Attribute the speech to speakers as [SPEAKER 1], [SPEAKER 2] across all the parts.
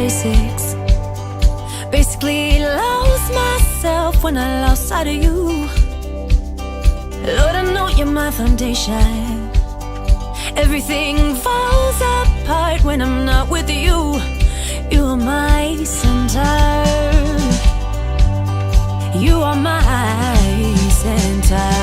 [SPEAKER 1] basics. Basically lost myself when I lost sight of you. Lord, I know you're my foundation. Everything falls apart when I'm not with you. You are my center. You are my center.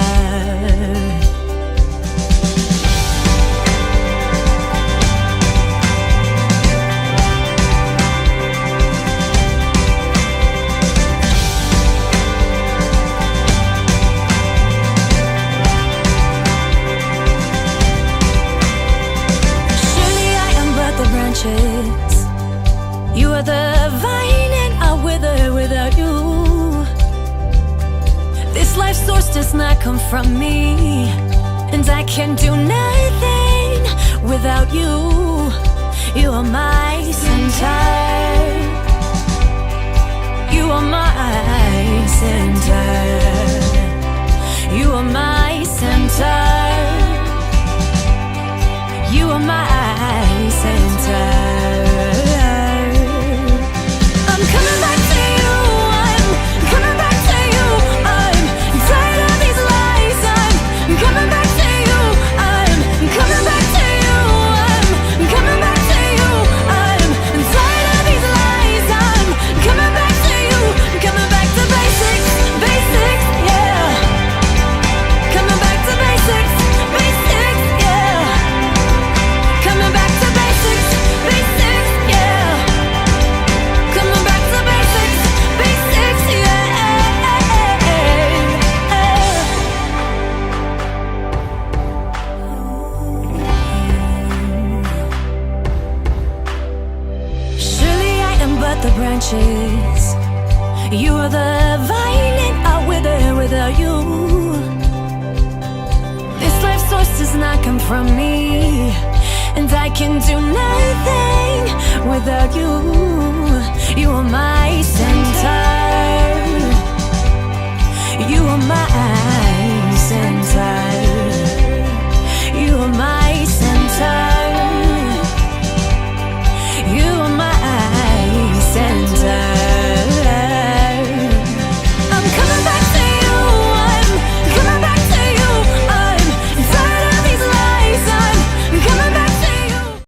[SPEAKER 1] You are the vine and I wither without you. This life source does not come from me, and I can do nothing without you. You are my center. You are my center. You are my center. You are my center. The branches, you are the vine and I wither without you. This life source does not come from me, and I can do nothing without you. You are my center. You are my